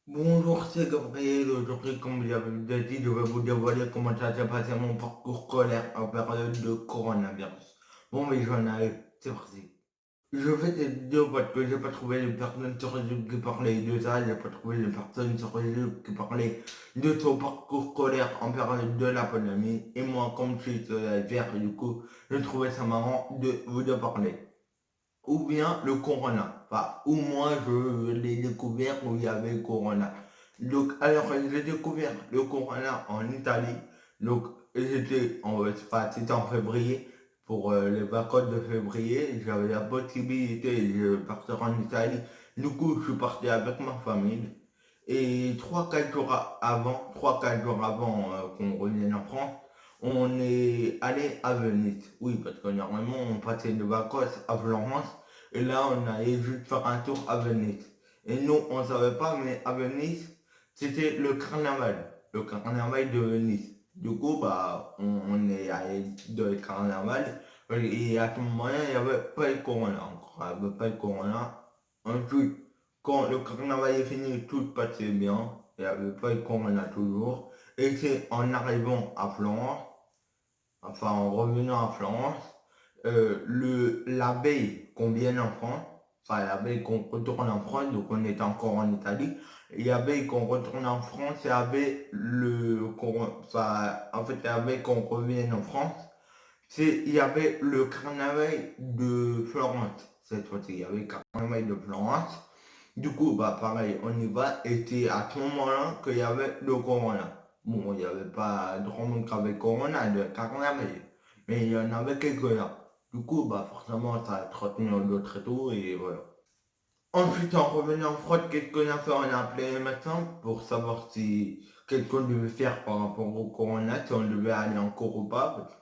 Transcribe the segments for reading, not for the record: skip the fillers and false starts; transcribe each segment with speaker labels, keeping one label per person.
Speaker 1: Bonjour, c'est Gabriel. Aujourd'hui, comme vous l'avez déjà dit, je vais vous dévoiler comment ça s'est passé mon parcours scolaire en période de coronavirus. Bon, mais j'en ai, c'est parti. Je fais cette vidéo parce que j'ai pas trouvé les personnes sur YouTube qui parlaient de ça, j'ai pas trouvé les personnes sur YouTube qui parlaient de son parcours scolaire en période de la pandémie. Et moi, comme je suis sur la VR, du coup, je trouvais ça marrant de vous en parler. Ou bien le corona. Enfin, ou moi je l'ai découvert où il y avait le corona. Donc, alors j'ai découvert le corona en Italie. Donc, c'était en février. Pour les vacances de février, j'avais la possibilité de partir en Italie. Du coup, je suis parti avec ma famille. Et trois quatre jours avant qu'on revienne en France, on est allé à Venise. Oui, parce que normalement, on passait de vacances à Florence. Et là, on allait juste faire un tour à Venise. Et nous, on ne savait pas, mais à Venise, c'était le carnaval. Le carnaval de Venise. Du coup, bah, on est allé dans le carnaval. Et à ce moment-là, il n'y avait pas le corona encore. Il n'y avait pas le corona. Ensuite, quand le carnaval est fini, tout passait bien. Il n'y avait pas le corona toujours. Et c'est en arrivant à Florence, enfin en revenant à Florence, la veille qu'on vienne en France, enfin la veille qu'on retourne en France, donc on était encore en Italie, et la veille qu'on retourne en France, et enfin, en fait la veille qu'on revienne en France, il y avait le carnaval de Florence. Cette fois-ci, il y avait le carnaval de Florence. Du coup, bah pareil, on y va. Et c'est à ce moment-là qu'il y avait le corona. Bon, il n'y avait pas grand monde qui avait corona de carnaval, mais il y en avait quelques-uns. Du coup, bah forcément, ça a entretenu l'autre et tout, et voilà. Ensuite, en revenant en France, qu'est-ce qu'on a fait? On a appelé les médecins pour savoir si qu'est-ce qu'on devait faire par rapport au corona, si on devait aller en cours ou pas, parce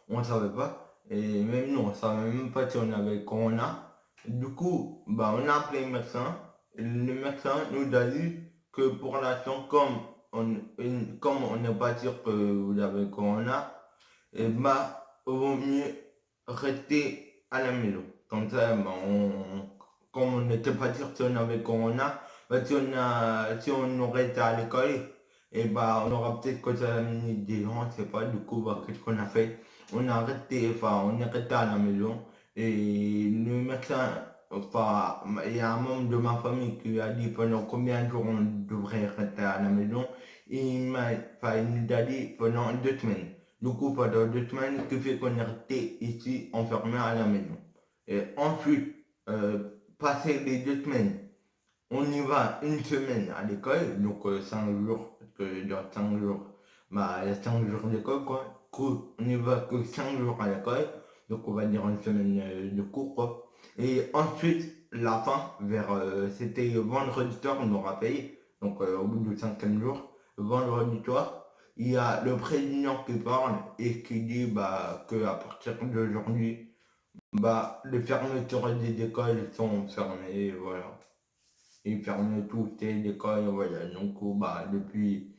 Speaker 1: qu'on ne savait pas. Et même nous, on ne savait même pas si on avait le corona. Du coup, bah, on a appelé les médecins. Et le médecin nous a dit que pour l'instant, comme on n'est pas sûr que vous avez le corona, et bah, il vaut mieux rester à la maison. Comme ça, bah, comme on n'était pas sûr si on avait corona, bah, si on aurait été à l'école, et bah, on aura peut-être contaminé des gens, je sais pas, du coup, bah, qu'est-ce qu'on a fait? On est resté à la maison, et le médecin, enfin, il y a un membre de ma famille qui a dit pendant combien de jours on devrait rester à la maison, il nous a dit pendant 2 semaines. Du coup, pendant 2 semaines, ce qui fait qu'on est resté ici enfermé à la maison. Et ensuite, passer les 2 semaines, on y va une semaine à l'école, donc 5 jours, parce que dans 5 jours, bah, il y a 5 jours d'école, quoi. Du coup, on y va que 5 jours à l'école, donc on va dire une semaine de cours, quoi. Et ensuite, la fin, c'était vendredi soir, on nous rappelle, donc au bout du 5e jour, vendredi soir, il y a le président qui parle et qui dit bah, que à partir d'aujourd'hui, bah, les fermetures des écoles sont fermées, voilà. Ils ferment toutes les écoles, voilà. Donc, bah, depuis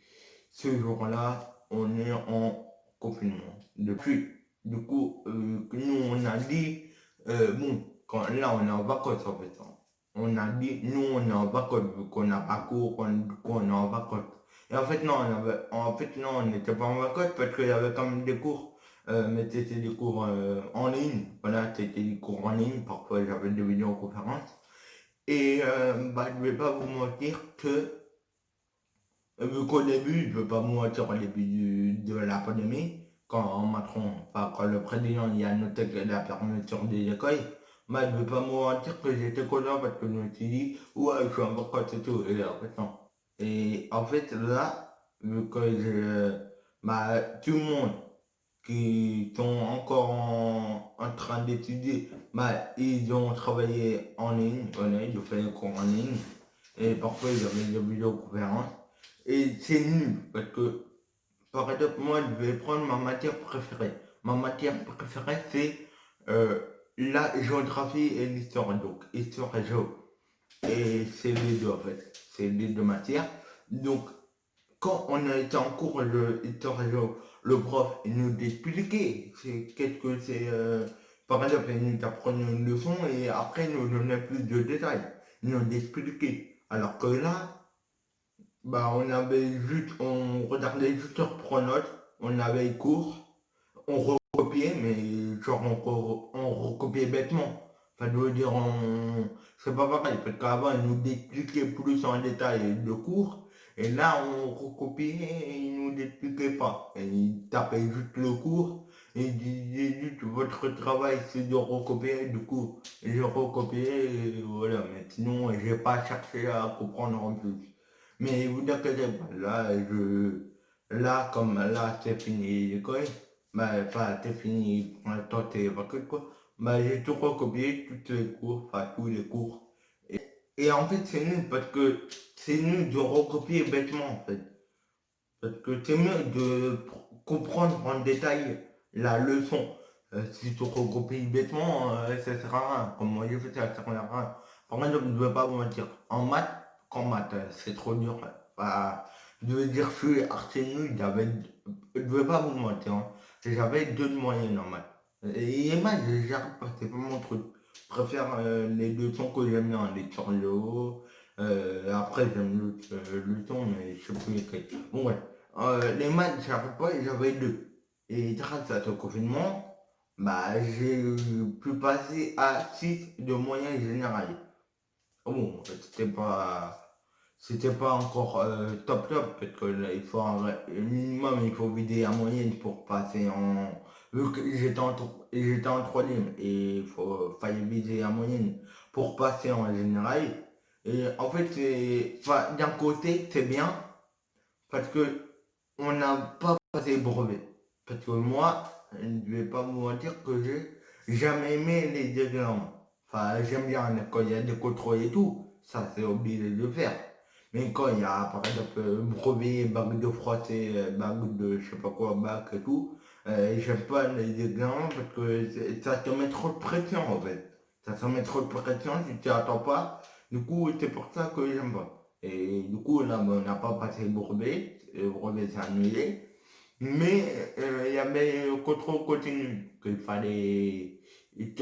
Speaker 1: ce jour-là, on est en confinement. Depuis, du coup, nous, on a dit, bon, là, on est en vacances, en fait, hein. On a dit, nous, on est en vacances, vu qu'on n'a pas cours, du coup, on est en vacances. Et en fait, non, on n'était pas en vacances parce qu'il y avait quand même des cours, mais c'était des cours en ligne. Voilà, c'était des cours en ligne. Parfois, j'avais des vidéoconférences. Et bah, je vais pas vous mentir que vu qu'au début, je ne veux pas vous mentir au début de la pandémie, quand Macron, enfin quand le président il a annoncé que la fermeture des écoles, moi je ne veux pas vous mentir que j'étais content parce que je me suis dit, ouais, je suis en vacances et tout, et en fait non. Et en fait là, vu que bah, tout le monde qui sont encore en train d'étudier, bah, ils ont travaillé en ligne, voilà, ils ont fait un cours en ligne, et parfois ils avaient des vidéoconférences. Et c'est nul, parce que, par exemple, moi, je vais prendre ma matière préférée. Ma matière préférée, c'est euh, la géographie et l'histoire, donc histoire et géo. Et c'est les deux, en fait. C'est les deux matières. Donc, quand on a été en cours de histoire et géo, le prof il nous expliquait qu'est-ce que c'est. Par exemple, il nous apprenait une leçon et après il nous donnait plus de détails. Il nous expliquait. Alors que là, Bah, on regardait juste sur Pronote, on avait les cours, on recopiait, mais genre on recopiait bêtement. Enfin, je veux dire, c'est pas pareil, parce qu'avant, ils nous expliquaient plus en détail le cours, et là, on recopiait et ils nous expliquaient pas. Et ils tapaient juste le cours, et ils disaient juste, votre travail, c'est de recopier, du coup, j'ai recopié, et voilà. Mais sinon, j'ai pas cherché à comprendre en plus. Mais vous inquiétez pas, là, comme là, c'est fini l'école, bah, enfin, c'est fini, pour l'instant, t'es vacances, quoi. Bah, j'ai tout recopié, tous les cours, enfin, tous les cours. Et en fait, c'est nul, parce que c'est nul de recopier bêtement, en fait. Parce que c'est mieux de comprendre en détail la leçon. Si tu recopies bêtement, ça sert à rien. Comme moi j'ai fait, ça sert à rien. Par exemple, je ne vais pas vous mentir. En maths, qu'en maths, c'est trop dur. Bah, je veux dire, je suis archi nul. Je ne vais pas vous mentir, hein. J'avais 2 de moyenne en maths. Et les maths, j'arrive pas, c'est pas mon truc. Je préfère les leçons que j'aime bien, les Turlo. Après, j'aime le son, mais je sais plus lesquels. Bon, ouais. Les maths, j'arrive pas et j'avais 2. Et grâce à ce confinement, bah, j'ai pu passer à 6 de moyenne générale. Bon, c'était pas encore top top, parce que là, il faut minimum, il faut vider la moyenne pour passer en. Vu que j'étais en troisième, et fallait vider la moyenne pour passer en général. Et en fait, enfin, d'un côté, c'est bien, parce que on n'a pas passé le brevet. Parce que moi, je ne vais pas vous mentir que j'ai jamais aimé les examens. Enfin, j'aime bien quand il y a des contrôles et tout, ça c'est obligé de le faire. Mais quand il y a par exemple brevet, bac de français, bac de je sais pas quoi, bac et tout, j'aime pas les examens parce que ça te met trop de pression en fait. Ça te met trop de pression si tu attends pas. Du coup, c'est pour ça que j'aime pas. Et du coup, là, ben, on n'a pas passé le brevet s'est annulé. Mais il y avait le contrôle continu, qu'il fallait.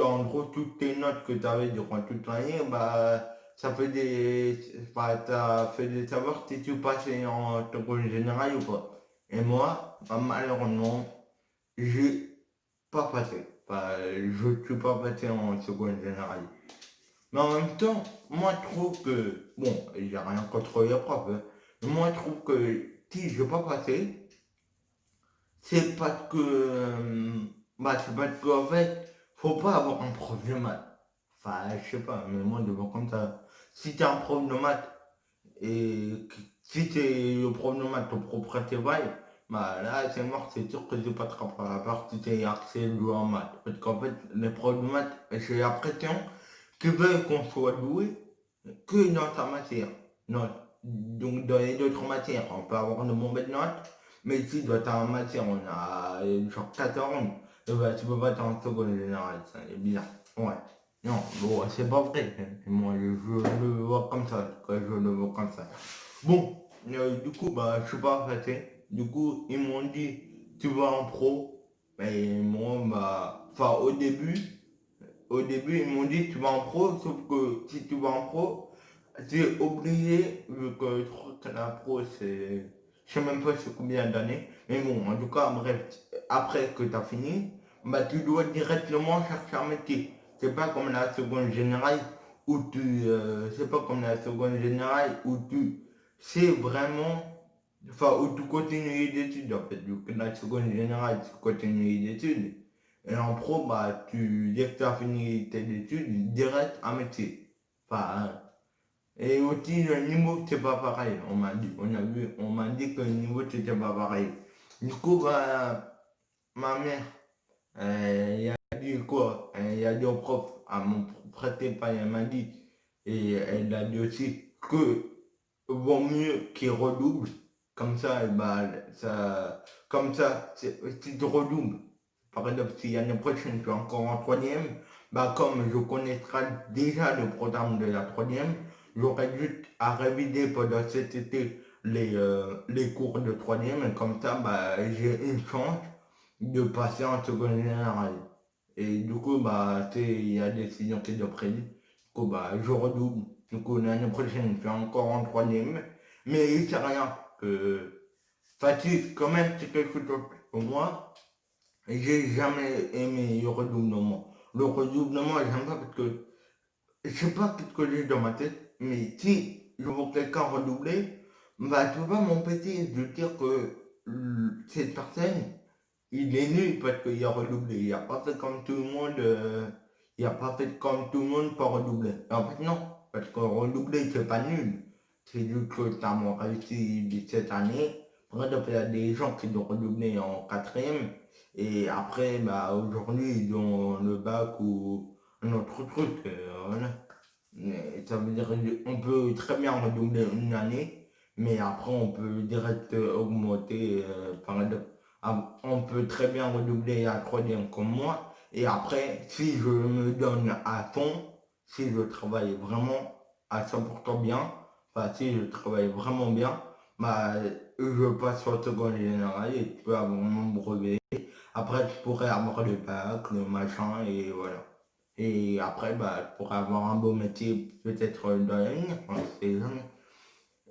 Speaker 1: En gros, toutes tes notes que tu avais durant toute l'année, bah, ça faisait savoir si tu passais en seconde générale ou pas. Et moi, bah, malheureusement, j'ai pas passé. Enfin, je ne suis pas passé en seconde générale. Mais en même temps, moi je trouve que, bon, j'ai rien contre les profs, hein, mais moi je trouve que si je veux pas passer, c'est parce que, c'est parce qu'en fait, faut pas avoir un prof de maths. Enfin, je sais pas, mais moi je vois comme ça. Si t'es un prof de maths et si t'es le prof de maths, ton propre travail, bah là c'est mort, c'est sûr que c'est pas trop à part si t'es axé en maths. Parce qu'en fait, les profs de maths, j'ai l'impression qu'ils veulent qu'on soit doué que dans sa matière. Non. Donc dans les autres matières, on peut avoir de mauvaises notes, mais si dans ta matière on a genre 14, eh ben, tu peux pas être en seconde générale, ça est bizarre. Ouais. Non, bon, c'est pas vrai. Moi je le vois comme ça. Quoi, je le vois comme ça. Bon, du coup, bah, je suis pas prêté. Du coup, ils m'ont dit, tu vas en pro. Et moi, bah, enfin, au début, ils m'ont dit tu vas en pro, sauf que si tu vas en pro, tu es obligé, vu que je crois que la pro c'est. Je sais même pas c'est combien d'années. Mais bon, en tout cas, bref, après que tu as fini, bah tu dois directement chercher un métier. C'est pas comme la seconde générale c'est pas comme la seconde générale où tu sais vraiment. Enfin, où tu continues les études en fait. Vu que la seconde générale, tu continues les études. Et en pro, bah, dès que tu as fini tes études, direct un métier. Enfin, hein. Et aussi, le niveau, c'est pas pareil, on m'a dit. On m'a dit que le niveau, c'était pas pareil. Du coup, bah, ma mère, il a dit quoi? Il a dit au prof, à mon prêter pas, elle m'a dit. Et elle a dit aussi que vaut mieux qu'il redouble. Comme ça, bah, comme ça, si tu redoubles, par exemple, si l'année prochaine tu es encore en troisième, bah, comme je connaîtrai déjà le programme de la troisième, j'aurai juste à réviser pendant cet été les cours de troisième, et comme ça, bah, j'ai une chance de passer en seconde générale. Et du coup, bah, il y a des décisions qui sont prises. Du coup, bah, je redouble. Du coup, l'année prochaine, je suis encore en troisième. Mais c'est rien. Facile, quand même, c'est quelque chose pour moi. J'ai jamais aimé le redoublement. Le redoublement, j'aime pas parce que je sais pas ce que j'ai dans ma tête, mais si je vois quelqu'un redoubler, bah tu peux pas m'empêcher de dire que cette personne, il est nul parce qu'il a redoublé. Il a pas fait comme tout le monde, il a pas fait comme tout le monde pour redoubler. Et en fait non, parce que redoubler c'est pas nul. C'est juste que tu as moins réussi cette année. Par exemple, il y a des gens qui ont redoublé en quatrième et après, bah aujourd'hui ils ont le bac ou un autre truc. Voilà. Mais ça veut dire qu'on peut très bien redoubler une année, mais après on peut direct augmenter, par exemple, on peut très bien redoubler à troisième comme moi, et après, si je me donne à fond, si je travaille vraiment à 100% bien, enfin si je travaille vraiment bien, bah, je passe au second général et je peux avoir mon brevet. Après, je pourrais avoir le bac, le machin, et voilà. Et après, bah, pour avoir un beau métier, peut-être dans l'avenir, on sait jamais.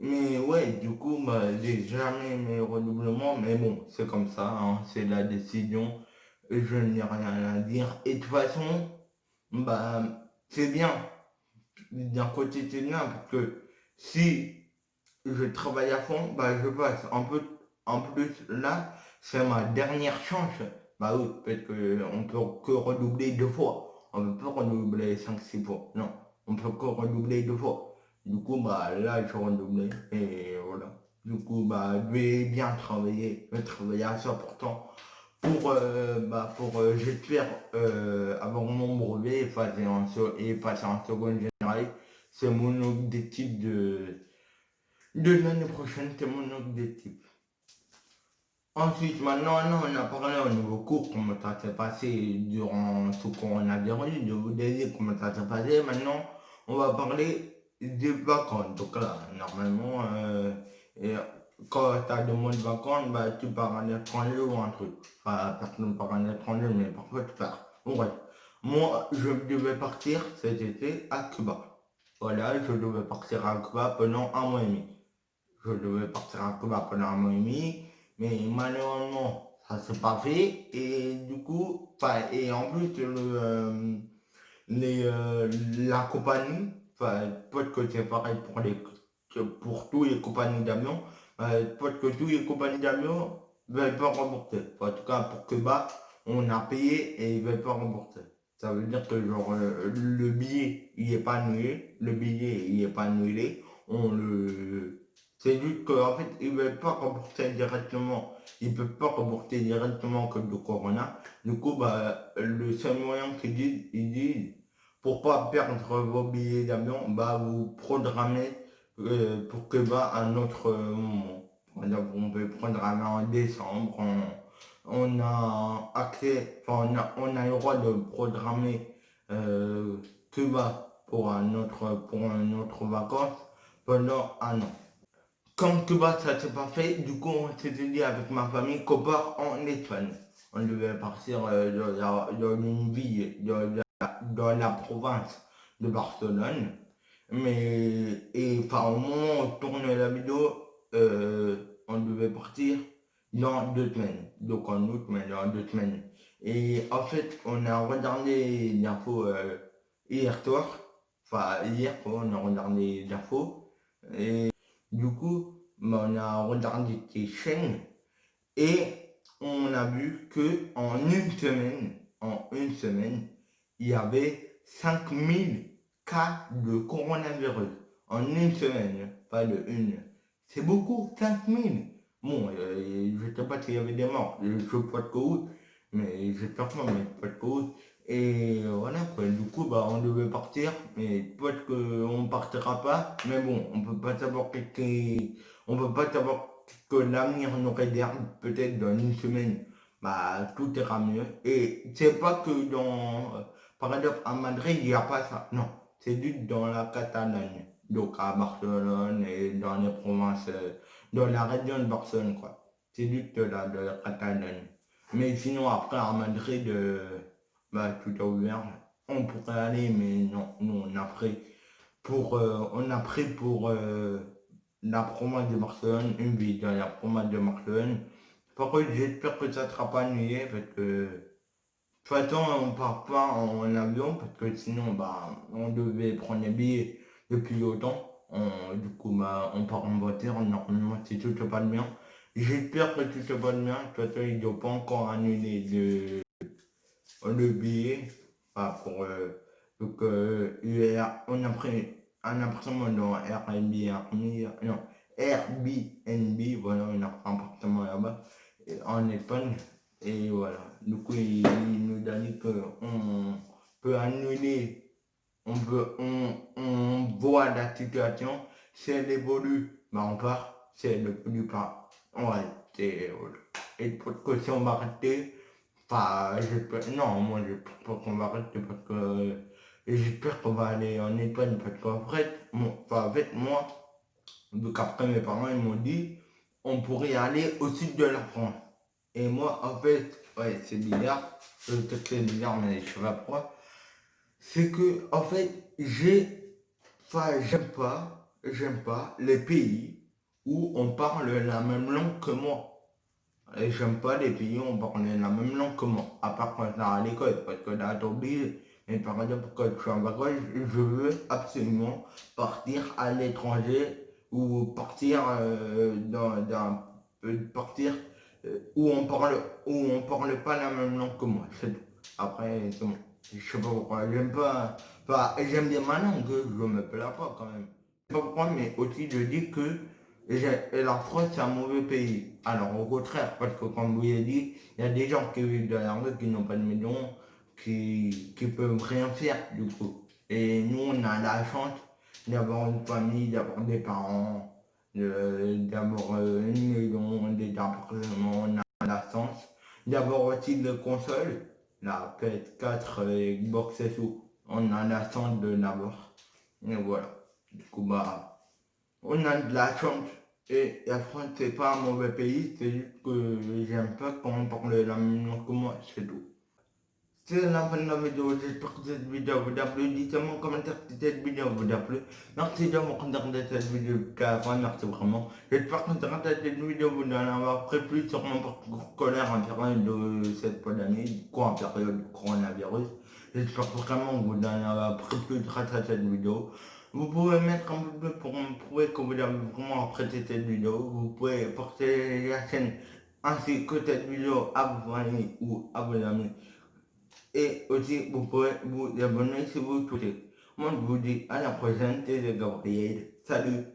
Speaker 1: Mais ouais, du coup, bah, j'ai jamais aimé le redoublement, mais bon, c'est comme ça, hein, c'est la décision, je n'ai rien à dire. Et de toute façon, bah, c'est bien, d'un côté c'est bien, parce que si je travaille à fond, bah, je passe. En plus, là, c'est ma dernière chance. Bah oui, parce qu'on peut que redoubler deux fois. On ne peut pas redoubler cinq six fois. Non, on peut que redoubler deux fois. Du coup, bah là, je redoublé. Et voilà. Du coup, bah, je vais bien travailler. Je vais travailler à 100% j'espère, avoir mon brevet et passer en seconde générale. C'est mon objectif de l'année prochaine, c'est mon objectif. Ensuite, maintenant, on a parlé au niveau cours, comment ça s'est passé durant ce coronavirus. Je vous ai dit comment ça s'est passé. Maintenant, on va parler des vacances. Donc là, normalement, et quand tu as des mois de vacances, bah, tu pars à l'étranger ou un truc. Enfin, personne ne part à l'étranger, mais parfois tu pars. Bon, bref. Moi, je devais partir cet été à Cuba. Voilà, je devais partir à Cuba pendant un mois et demi. Je devais partir à Cuba pendant un mois et demi, mais malheureusement, ça s'est pas fait. Et du coup, enfin, et en plus, les, la compagnie, enfin, peut-être que c'est pareil pour tous les compagnies d'avion, peut-être que tous les compagnies d'avion ne veulent pas rembourser. Enfin, en tout cas, pour Cuba, on a payé et ils ne veulent pas rembourser. Ça veut dire que genre, le billet, il n'est pas annulé, le billet, il n'est pas annulé, on le... C'est juste qu'en fait, ils ne veulent pas rembourser directement. Ils ne peuvent pas rembourser directement que de Corona. Du coup, bah, le seul moyen ils disent, pour pas perdre vos billets d'avion, bah, vous programmez, pour que bah, un autre moment. Par exemple, on peut programmer en décembre, on a accès, enfin, on a le droit de programmer, Cuba pour un autre vacances pendant un an. Comme Cuba, ça s'est pas fait, du coup, on s'était dit avec ma famille qu'on part en Espagne. On devait partir, dans une ville, dans la province de Barcelone. Enfin, au moment où on tournait la vidéo, on devait partir dans 2 semaines. Donc en août, mais dans 2 semaines. Et en fait, on a regardé l'info, hier soir. Enfin, hier, quoi, on a regardé l'info. Et du coup, bah, on a regardé tes chaînes et on a vu que en une semaine, il y avait 5000 cas de coronavirus. En une semaine, pas de une. C'est beaucoup, 5000. Bon, je ne sais pas s'il y avait des morts, je ne sais pas de cause, mais j'espère pas, mais pas de cause. Et voilà quoi, du coup, bah, on devait partir, mais peut-être qu'on ne partira pas, mais bon, on peut pas savoir on peut pas savoir que l'avenir nous réserve, peut-être dans une semaine, bah, tout ira mieux. Et c'est pas que par exemple, à Madrid, il n'y a pas ça. Non, c'est juste dans la Catalogne. Donc à Barcelone et dans les provinces, dans la région de Barcelone, quoi. C'est juste de la Catalogne. Mais sinon, après, à Madrid, bah, tout est ouvert. On pourrait aller, mais non, nous, on a pris on a pris pour la promenade de Barcelone, une vie dans la promenade de Barcelone. Par contre, j'espère que ça ne sera pas annulé parce que de toute façon, on part pas en avion parce que sinon, bah, on devait prendre les billets depuis longtemps. Du coup, bah, on part en voiture, normalement, si tout se passe bien. J'espère que tout se passe bien. De toute façon, ils ne doivent pas encore annuler le billet. Bah, pour, donc, on a pris un appartement dans Airbnb, non, Airbnb, voilà, on a pris un appartement là-bas, en Espagne. Et voilà. Du coup, il nous a dit qu'on peut annuler, on voit la situation. Si elle évolue, bah on part. Si elle ne évolue pas, on reste. Et pour que si on va rester, enfin, non, moi je pense pas qu'on va rester parce que j'espère qu'on va aller en Espagne parce en fait, moi, donc après mes parents ils m'ont dit on pourrait aller au sud de la France. Et moi, en fait, ouais, c'est bizarre, peut-être que c'est bizarre, mais je sais pas pourquoi. C'est que, en fait, enfin, j'aime pas les pays où on parle la même langue que moi. Et j'aime pas les pays où on parle la même langue que moi, à part quand j'étais à l'école, parce que là, t'oublies, mais par exemple, quand je suis en vacances, je veux absolument partir à l'étranger ou partir partir où on parle pas la même langue que moi, c'est tout. Après, c'est bon. Je sais pas pourquoi, j'aime pas, enfin, j'aime bien ma langue, je me plains pas quand même. Je sais pas pourquoi, mais aussi je dis que et la France, c'est un mauvais pays. Alors, au contraire, parce que comme vous l'avez dit, il y a des gens qui vivent dans la rue, qui n'ont pas de maison, qui peuvent rien faire, du coup. Et nous, on a la chance d'avoir une famille, d'avoir des parents, d'avoir une maison, des appartements, on a la chance. D'avoir aussi des consoles, la PS4 et Xbox et tout. On a la chance de l'avoir. Et voilà. Du coup, bah. On a de la chance. Et la France, c'est pas un mauvais pays, c'est juste que j'aime pas quand on parle la même langue que moi, c'est tout. C'est la fin de la vidéo, j'espère que cette vidéo vous a plu. Dites-moi en commentaire si cette vidéo vous a plu. Merci d'avoir regardé cette vidéo jusqu'à la fin, merci vraiment. J'espère que grâce à cette vidéo vous en avoir pris plus sur mon parcours scolaire en période de cette pandémie, du coup en période de coronavirus. J'espère vraiment que vous en avez pris plus grâce à cette vidéo. Vous pouvez mettre un peu de pour me prouver que vous avez vraiment apprécié cette vidéo. Vous pouvez partager la chaîne ainsi que cette vidéo à vos amis ou à vos amis. Et aussi, vous pouvez vous abonner si vous souhaitez. Moi, je vous dis à la prochaine, c'était Gabriel. Salut!